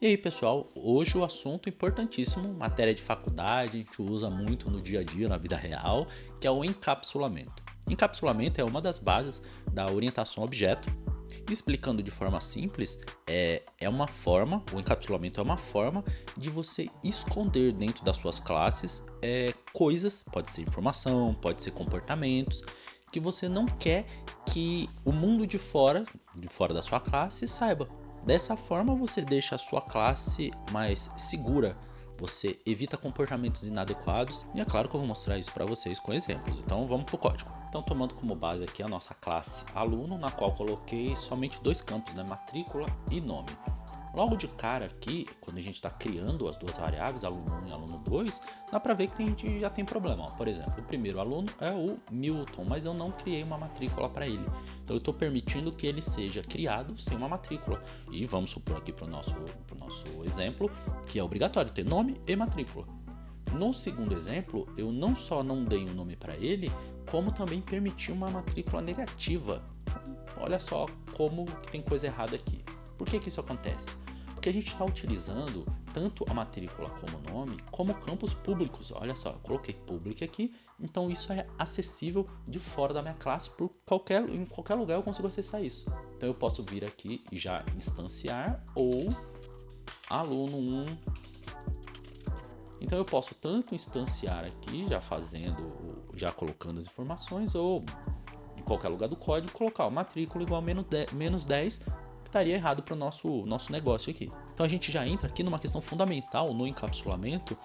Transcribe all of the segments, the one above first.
E aí, pessoal, hoje o assunto importantíssimo, matéria de faculdade, a gente usa muito no dia a dia, na vida real, que é o encapsulamento. Encapsulamento é uma das bases da orientação a objeto. Explicando de forma simples, o encapsulamento é uma forma de você esconder dentro das suas classes coisas, pode ser informação, pode ser comportamentos, que você não quer que o mundo de fora da sua classe saiba. Dessa forma você deixa a sua classe mais segura, você evita comportamentos inadequados e é claro que eu vou mostrar isso para vocês com exemplos. Então vamos para o código. Então tomando como base aqui a nossa classe aluno, na qual coloquei somente dois campos, né? Matrícula e nome. Logo de cara aqui, quando a gente está criando as duas variáveis, aluno 1 e aluno 2, dá para ver que a gente já tem problema. Ó, por exemplo, o primeiro aluno é o Milton, mas eu não criei uma matrícula para ele. Então eu estou permitindo que ele seja criado sem uma matrícula. E vamos supor aqui para o nosso exemplo, que é obrigatório ter nome e matrícula. No segundo exemplo, eu não só não dei um nome para ele, como também permiti uma matrícula negativa. Olha só como que tem coisa errada aqui. Por que isso acontece? Porque a gente está utilizando tanto a matrícula como o nome, como campos públicos. Olha só, eu coloquei public aqui, então isso é acessível de fora da minha classe, em qualquer lugar eu consigo acessar isso. Então eu posso vir aqui e já instanciar ou aluno 1. Então eu posso tanto instanciar aqui, já colocando as informações, ou em qualquer lugar do código colocar o matrícula igual a menos 10, estaria errado para o nosso negócio aqui. Então a gente já entra aqui numa questão fundamental no encapsulamento,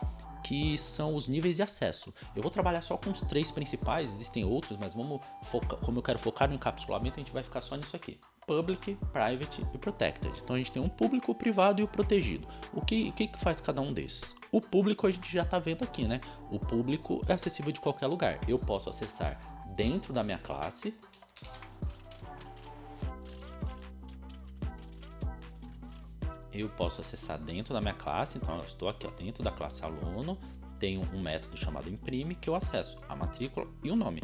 que são os níveis de acesso. Eu vou trabalhar só com os três principais, existem outros, mas como eu quero focar no encapsulamento, a gente vai ficar só nisso aqui. Public, Private e Protected. Então a gente tem um público, o privado e o protegido. O que faz cada um desses? O público a gente já está vendo aqui, né? O público é acessível de qualquer lugar. Eu posso acessar dentro da minha classe. Eu posso acessar dentro da minha classe, então eu estou aqui ó, dentro da classe aluno, tenho um método chamado imprime que eu acesso a matrícula e o nome,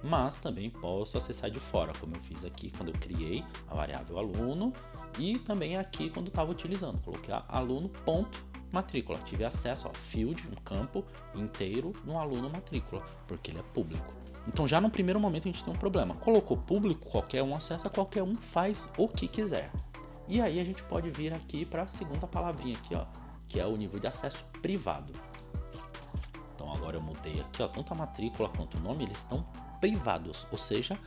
mas também posso acessar de fora, como eu fiz aqui quando eu criei a variável aluno e também aqui quando estava utilizando, coloquei aluno.matrícula, tive acesso a field, um campo inteiro no aluno matrícula, porque ele é público. Então já no primeiro momento a gente tem um problema, colocou público, qualquer um acessa, qualquer um faz o que quiser. E aí a gente pode vir aqui para a segunda palavrinha aqui, ó, que é o nível de acesso privado. Então agora eu mudei aqui, ó, tanto a matrícula quanto o nome, eles estão privados, ou seja,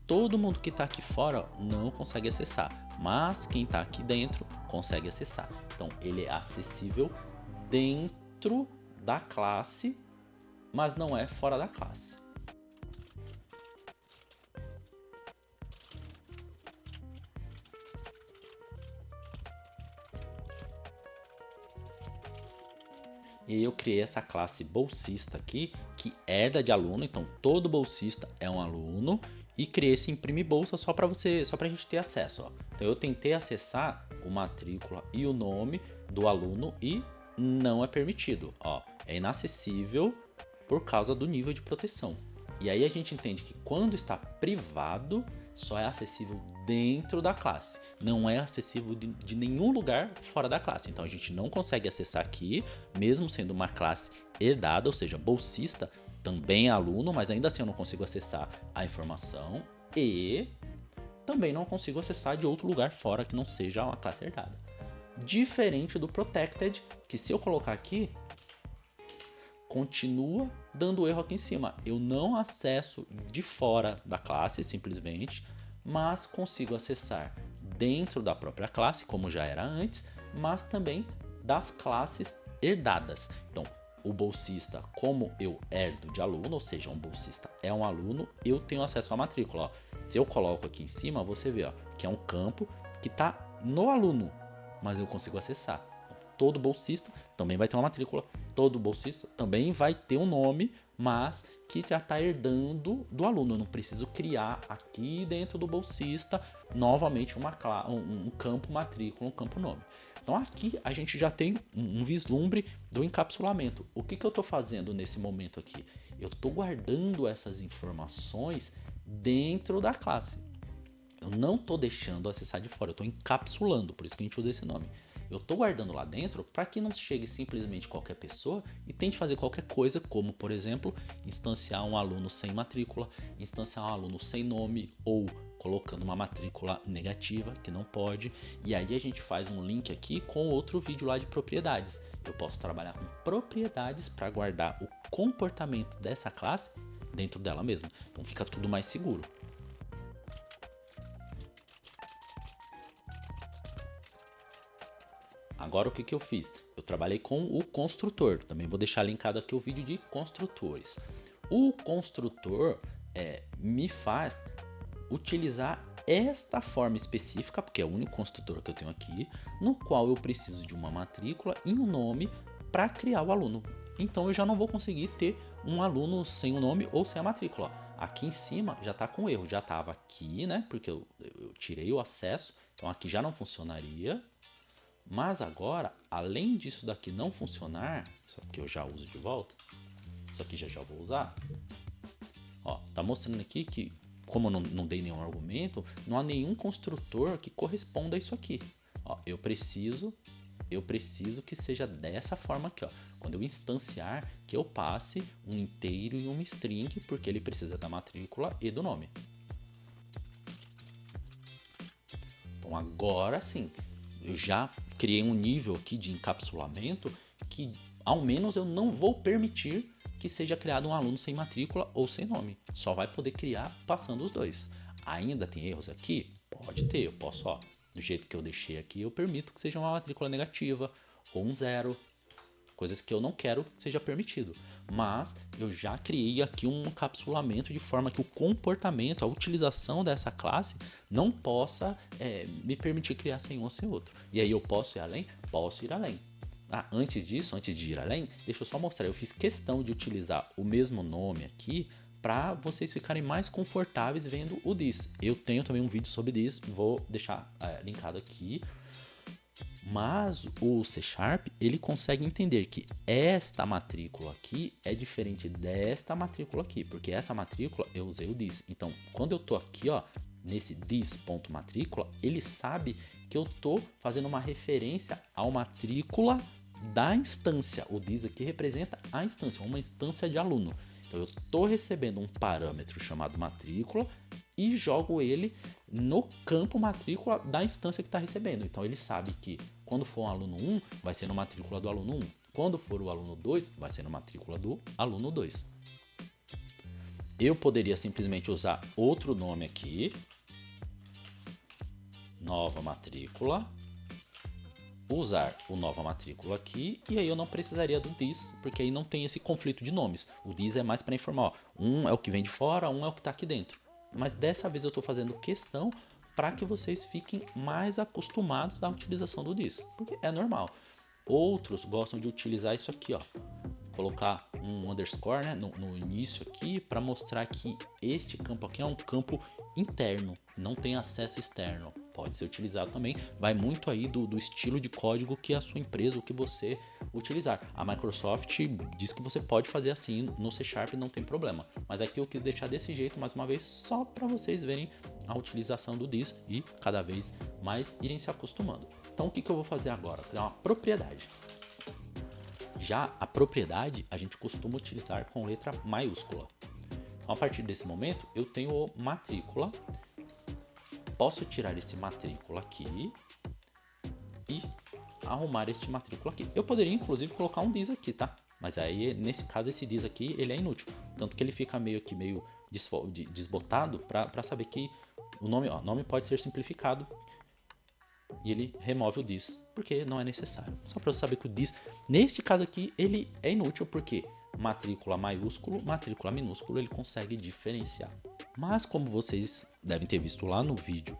todo mundo que está aqui fora ó, não consegue acessar, mas quem está aqui dentro consegue acessar. Então ele é acessível dentro da classe, mas não é fora da classe. E eu criei essa classe bolsista aqui, que herda de aluno, então todo bolsista é um aluno, e criei esse imprime bolsa só para a gente ter acesso. Ó. Então eu tentei acessar o matrícula e o nome do aluno e não é permitido. Ó. É inacessível por causa do nível de proteção. E aí a gente entende que quando está privado, só é acessível dentro da classe, não é acessível de nenhum lugar fora da classe. Então a gente não consegue acessar aqui, mesmo sendo uma classe herdada, ou seja, bolsista também é aluno, mas ainda assim eu não consigo acessar a informação e também não consigo acessar de outro lugar fora que não seja uma classe herdada. Diferente do Protected, que se eu colocar aqui, continua dando erro aqui em cima. Eu não acesso de fora da classe, simplesmente, mas consigo acessar dentro da própria classe, como já era antes, mas também das classes herdadas. Então, o bolsista, como eu herdo de aluno, ou seja, um bolsista é um aluno, eu tenho acesso à matrícula. Ó. Se eu coloco aqui em cima, você vê ó, que é um campo que está no aluno, mas eu consigo acessar. Todo bolsista também vai ter uma matrícula, todo bolsista também vai ter um nome, mas que já está herdando do aluno. Eu não preciso criar aqui dentro do bolsista novamente um campo matrícula, um campo nome. Então aqui a gente já tem um vislumbre do encapsulamento. O que eu estou fazendo nesse momento aqui? Eu estou guardando essas informações dentro da classe. Eu não estou deixando acessar de fora, eu estou encapsulando, por isso que a gente usa esse nome. Eu estou guardando lá dentro para que não chegue simplesmente qualquer pessoa e tente fazer qualquer coisa, como, por exemplo, instanciar um aluno sem matrícula, instanciar um aluno sem nome ou colocando uma matrícula negativa, que não pode. E aí a gente faz um link aqui com outro vídeo lá de propriedades. Eu posso trabalhar com propriedades para guardar o comportamento dessa classe dentro dela mesma. Então fica tudo mais seguro. Agora o que eu fiz? Eu trabalhei com o construtor. Também vou deixar linkado aqui o vídeo de construtores. O construtor me faz utilizar esta forma específica, porque é o único construtor que eu tenho aqui, no qual eu preciso de uma matrícula e um nome para criar o aluno. Então eu já não vou conseguir ter um aluno sem o nome ou sem a matrícula. Aqui em cima já está com erro, já estava aqui, né? Porque eu tirei o acesso, então aqui já não funcionaria. Mas agora, além disso daqui não funcionar, só que eu já uso de volta, isso aqui já vou usar. Ó, tá mostrando aqui que, como eu não dei nenhum argumento, não há nenhum construtor que corresponda a isso aqui. Ó, eu preciso que seja dessa forma aqui, ó. Quando eu instanciar, que eu passe um inteiro e uma string, porque ele precisa da matrícula e do nome. Então agora sim, eu já criei um nível aqui de encapsulamento que ao menos eu não vou permitir que seja criado um aluno sem matrícula ou sem nome. Só vai poder criar passando os dois. Ainda tem erros aqui? Pode ter. Eu posso, ó, do jeito que eu deixei aqui, eu permito que seja uma matrícula negativa ou um zero. Coisas que eu não quero que seja permitido. Mas eu já criei aqui um encapsulamento de forma que o comportamento, a utilização dessa classe não possa me permitir criar sem um ou sem outro. E aí eu posso ir além? Posso ir além. Ah, antes disso, antes de ir além, deixa eu só mostrar. Eu fiz questão de utilizar o mesmo nome aqui para vocês ficarem mais confortáveis vendo o this. Eu tenho também um vídeo sobre this, vou deixar linkado aqui. Mas o C#, ele consegue entender que esta matrícula aqui é diferente desta matrícula aqui, porque essa matrícula eu usei o this. Então, quando eu tô aqui, ó, nesse this.matrícula, ele sabe que eu tô fazendo uma referência ao matrícula da instância. O this aqui representa a instância, uma instância de aluno. Então, eu tô recebendo um parâmetro chamado matrícula e jogo ele no campo matrícula da instância que está recebendo. Então ele sabe que quando for um aluno 1, vai ser no matrícula do aluno 1. Quando for o aluno 2, vai ser no matrícula do aluno 2. Eu poderia simplesmente usar outro nome aqui. Nova matrícula. Usar o nova matrícula aqui. E aí eu não precisaria do this, porque aí não tem esse conflito de nomes. O this é mais para informar. Ó, um é o que vem de fora, um é o que está aqui dentro. Mas dessa vez eu estou fazendo questão para que vocês fiquem mais acostumados à utilização do this, porque é normal. Outros gostam de utilizar isso aqui, ó, colocar um underscore, né, no início aqui para mostrar que este campo aqui é um campo interno, não tem acesso externo. Pode ser utilizado também, vai muito aí do estilo de código que a sua empresa, o que você utilizar. A Microsoft diz que você pode fazer assim no C#, não tem problema. Mas aqui eu quis deixar desse jeito, mais uma vez, só para vocês verem a utilização do this e cada vez mais irem se acostumando. Então o que eu vou fazer agora? Vou criar uma propriedade. Já a propriedade a gente costuma utilizar com letra maiúscula. Então, a partir desse momento eu tenho o matrícula. Posso tirar esse matrícula aqui e arrumar este matrícula aqui. Eu poderia inclusive colocar um this aqui, tá? Mas aí nesse caso esse this aqui ele é inútil, tanto que ele fica meio desbotado para saber que o nome pode ser simplificado e ele remove o this porque não é necessário. Só para você saber que o this neste caso aqui ele é inútil porque matrícula maiúsculo, matrícula minúsculo ele consegue diferenciar. Mas como vocês devem ter visto lá no vídeo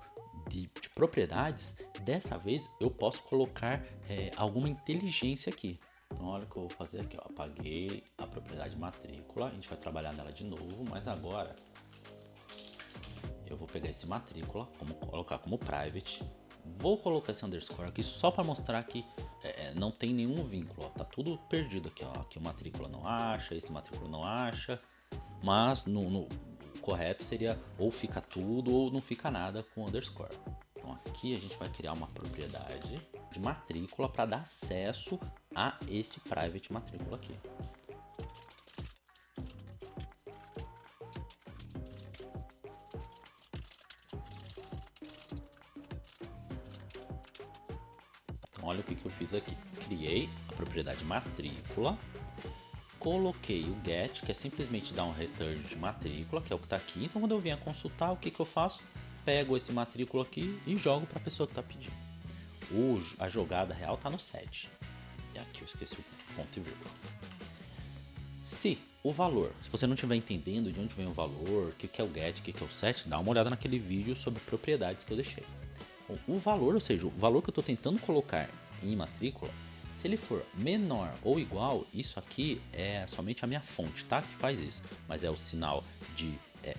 de propriedades, dessa vez eu posso colocar alguma inteligência aqui. Então olha o que eu vou fazer aqui, ó. Apaguei a propriedade matrícula, a gente vai trabalhar nela de novo, mas agora eu vou pegar esse matrícula, colocar como private, vou colocar esse underscore aqui só para mostrar que não tem nenhum vínculo, ó. Tá tudo perdido aqui, ó. Aqui o matrícula não acha, esse matrícula não acha, mas no correto seria ou fica tudo ou não fica nada com underscore. Então aqui a gente vai criar uma propriedade. de matrícula para dar acesso a este private matrícula aqui. Então, olha o que eu fiz aqui. Criei a propriedade matrícula, coloquei o get, que é simplesmente dar um return de matrícula, que é o que está aqui. Então, quando eu vier consultar, o que eu faço? Pego esse matrícula aqui e jogo para a pessoa que está pedindo. A jogada real está no set. E aqui eu esqueci o ponto e vírgula. Se o valor, se você não estiver entendendo de onde vem o valor, o que é o get, o que é o set, dá uma olhada naquele vídeo sobre propriedades que eu deixei. O valor, ou seja, o valor que eu estou tentando colocar em matrícula, se ele for menor ou igual, isso aqui é somente a minha fonte, tá? Que faz isso. Mas é o sinal de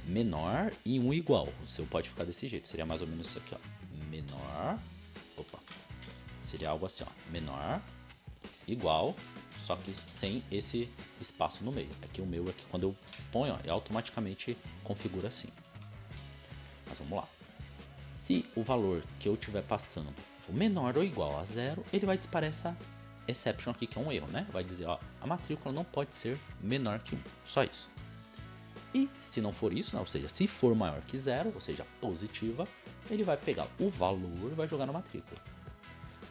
menor e um igual. O seu pode ficar desse jeito. Seria mais ou menos isso aqui, ó. Menor. Opa. Seria algo assim, ó. Menor, igual, só que sem esse espaço no meio. Aqui o meu, aqui quando eu ponho, ó, automaticamente configura assim. Mas vamos lá. Se o valor que eu estiver passando for menor ou igual a 0, ele vai disparar essa exception aqui, que é um erro, né? Vai dizer, ó, a matrícula não pode ser menor que 1. Só isso. E se não for isso, né? Ou seja, se for maior que 0, ou seja, positiva, ele vai pegar o valor e vai jogar na matrícula.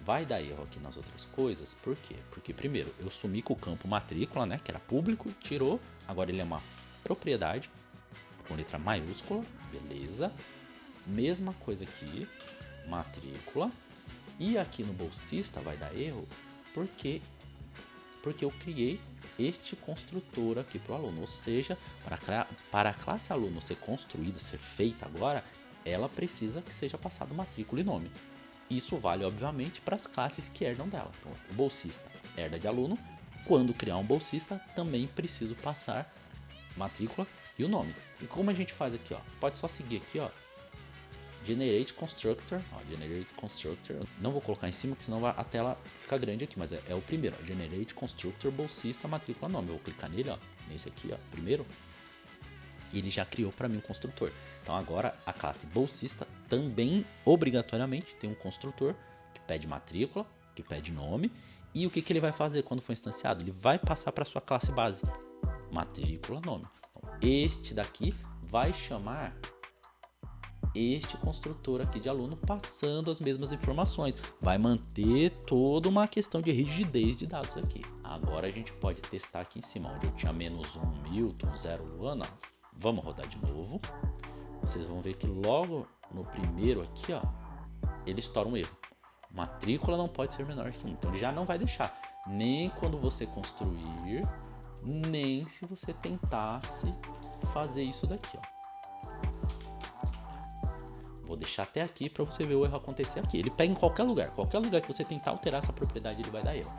Vai dar erro aqui nas outras coisas, por quê? Porque primeiro, eu sumi com o campo matrícula, né? Que era público, tirou, agora ele é uma propriedade, com letra maiúscula, beleza. Mesma coisa aqui, matrícula. E aqui no bolsista vai dar erro, porque eu criei este construtor aqui para o aluno. Ou seja, para a classe aluno ser construída, ser feita agora, ela precisa que seja passado matrícula e nome. Isso vale, obviamente, para as classes que herdam dela. Então, o bolsista herda de aluno. Quando criar um bolsista, também preciso passar matrícula e o nome. E como a gente faz aqui, ó? Pode só seguir aqui, ó. Generate Constructor, ó, Generate Constructor, não vou colocar em cima, porque senão a tela fica grande aqui, mas é o primeiro, ó, Generate Constructor, bolsista, matrícula, nome. Eu vou clicar nele, ó, nesse aqui, ó, primeiro, e ele já criou para mim um construtor. Então agora a classe bolsista também, obrigatoriamente, tem um construtor que pede matrícula, que pede nome, e o que ele vai fazer quando for instanciado? Ele vai passar para sua classe base, matrícula, nome. Então, este daqui vai chamar este construtor aqui de aluno passando as mesmas informações. Vai manter toda uma questão de rigidez de dados aqui. Agora a gente pode testar aqui em cima, onde eu tinha -1 Milton, 0 Luana. Vamos rodar de novo. Vocês vão ver que logo no primeiro aqui, ó, ele estoura um erro. Matrícula não pode ser menor que 1. Então ele já não vai deixar. Nem quando você construir, nem se você tentasse fazer isso daqui, ó. Vou deixar até aqui para você ver o erro acontecer aqui. Ele pega em qualquer lugar que você tentar alterar essa propriedade, ele vai dar erro.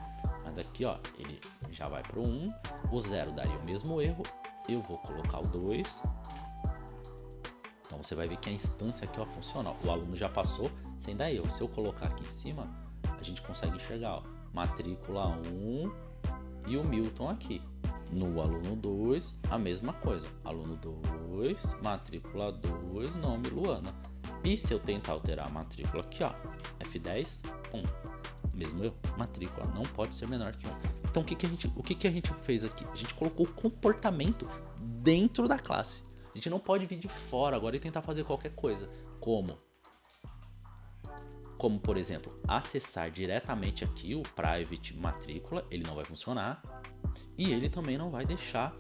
Mas aqui, ó, ele já vai para o 1, o 0 daria o mesmo erro. Eu vou colocar o 2. Então você vai ver que a instância aqui, ó, funciona. O aluno já passou sem dar erro. Se eu colocar aqui em cima, a gente consegue enxergar, ó, matrícula 1 e o Milton aqui. No aluno 2, a mesma coisa. Aluno 2, matrícula 2, nome Luana. E se eu tentar alterar a matrícula aqui, ó, F10, mesmo eu, matrícula não pode ser menor que 1. Então o que a gente fez aqui? A gente colocou o comportamento dentro da classe. A gente não pode vir de fora agora e tentar fazer qualquer coisa. Como, por exemplo, acessar diretamente aqui o private matrícula, ele não vai funcionar. E ele também não vai deixar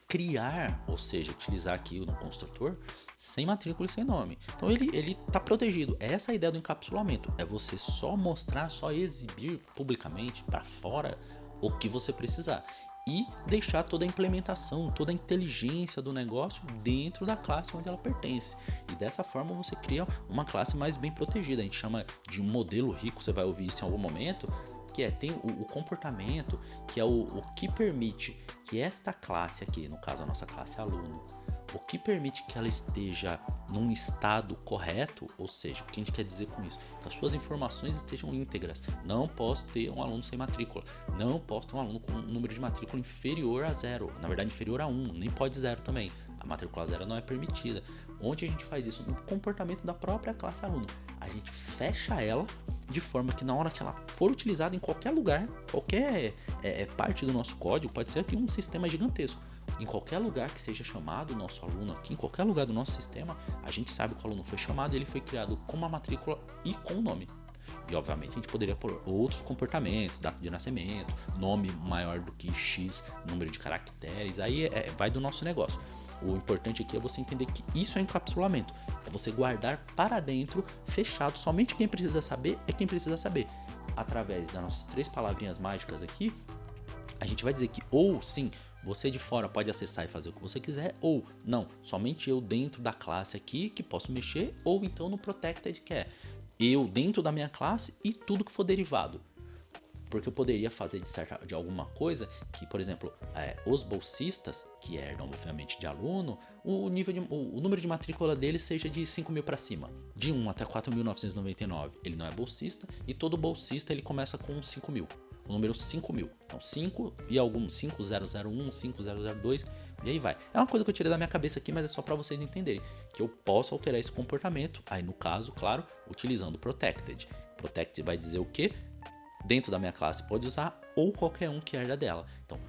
criar, ou seja, utilizar aqui no construtor sem matrícula e sem nome. Então ele está protegido. Essa é a ideia do encapsulamento. É você só mostrar, só exibir publicamente para fora o que você precisar. E deixar toda a implementação, toda a inteligência do negócio dentro da classe onde ela pertence. E dessa forma você cria uma classe mais bem protegida. A gente chama de um modelo rico, você vai ouvir isso em algum momento, que tem o comportamento, que é o que permite que esta classe aqui, no caso a nossa classe aluno, o que permite que ela esteja num estado correto, ou seja, o que a gente quer dizer com isso? Que as suas informações estejam íntegras. Não posso ter um aluno sem matrícula, não posso ter um aluno com um número de matrícula inferior a 0, na verdade inferior a 1, nem pode 0 também. A matrícula 0 não é permitida. Onde a gente faz isso? No comportamento da própria classe aluno. a gente fecha ela de forma que na hora que ela for utilizada em qualquer lugar, qualquer parte do nosso código, pode ser aqui um sistema gigantesco, em qualquer lugar que seja chamado o nosso aluno aqui, em qualquer lugar do nosso sistema, a gente sabe que o aluno foi chamado e ele foi criado com uma matrícula e com o nome. E obviamente a gente poderia pôr outros comportamentos, data de nascimento, nome maior do que X, número de caracteres, aí vai do nosso negócio. O importante aqui é você entender que isso é encapsulamento, é você guardar para dentro, fechado, somente quem precisa saber é quem precisa saber. Através das nossas 3 palavrinhas mágicas aqui, a gente vai dizer que ou sim, você de fora pode acessar e fazer o que você quiser, ou não, somente eu dentro da classe aqui que posso mexer, ou então no Protected, que é eu dentro da minha classe e tudo que for derivado. Porque eu poderia fazer de alguma coisa que, por exemplo, os bolsistas, que herdam obviamente de aluno, o número de matrícula deles seja de 5.000 para cima. De 1 até 4.999 ele não é bolsista, e todo bolsista ele começa com 5.000. O número 5.000. Então 5 e algum 5001, 5002 e aí vai. É uma coisa que eu tirei da minha cabeça aqui, mas é só para vocês entenderem que eu posso alterar esse comportamento. Aí no caso, claro, utilizando o Protected. Protected vai dizer o que? Dentro da minha classe pode usar ou qualquer um que herda dela. Então,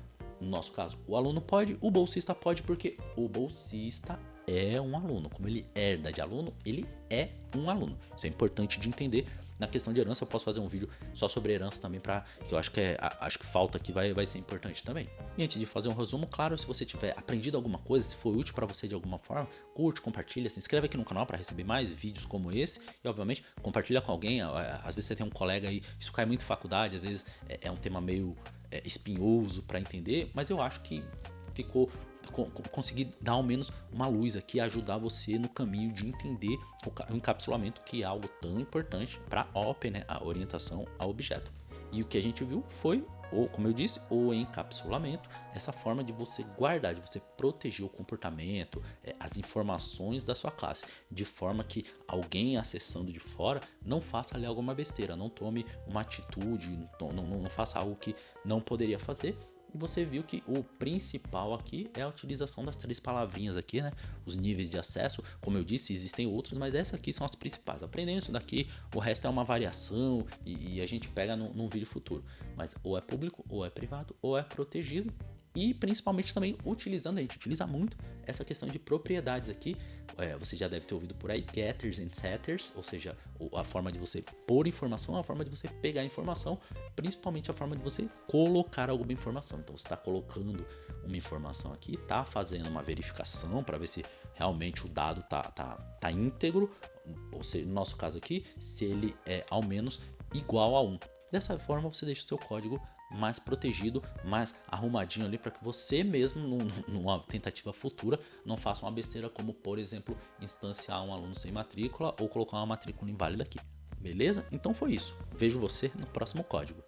no nosso caso, o aluno pode, o bolsista pode, porque o bolsista é um aluno. Como ele herda de aluno, ele é um aluno. Isso é importante de entender. Na questão de herança, eu posso fazer um vídeo só sobre herança também, que eu acho que falta aqui, vai ser importante também. E antes de fazer um resumo, claro, se você tiver aprendido alguma coisa, se foi útil para você de alguma forma, curte, compartilha, se inscreve aqui no canal para receber mais vídeos como esse e, obviamente, compartilha com alguém. Às vezes você tem um colega aí, isso cai muito em faculdade, às vezes é um tema meio espinhoso para entender, mas eu acho que consegui dar ao menos uma luz aqui, ajudar você no caminho de entender o encapsulamento, que é algo tão importante para a OP, né, a orientação ao objeto. E o que a gente viu foi, como eu disse, o encapsulamento, essa forma de você guardar, de você proteger o comportamento, as informações da sua classe, de forma que alguém acessando de fora não faça ali alguma besteira, não tome uma atitude, não faça algo que não poderia fazer. E você viu que o principal aqui é a utilização das 3 palavrinhas aqui, né? Os níveis de acesso, como eu disse, existem outros, mas essas aqui são as principais. Aprendendo isso daqui, o resto é uma variação e a gente pega num vídeo futuro. Mas ou é público, ou é privado, ou é protegido. E principalmente também utilizando, a gente utiliza muito essa questão de propriedades aqui. Você já deve ter ouvido por aí, getters and setters, ou seja, a forma de você pôr informação, a forma de você pegar informação, principalmente a forma de você colocar alguma informação. Então você está colocando uma informação aqui, está fazendo uma verificação para ver se realmente o dado tá íntegro, ou seja, no nosso caso aqui, se ele é ao menos igual a 1. Dessa forma você deixa o seu código mais protegido, mais arrumadinho ali, para que você mesmo, numa tentativa futura, não faça uma besteira como, por exemplo, instanciar um aluno sem matrícula ou colocar uma matrícula inválida aqui. Beleza? Então foi isso. Vejo você no próximo código.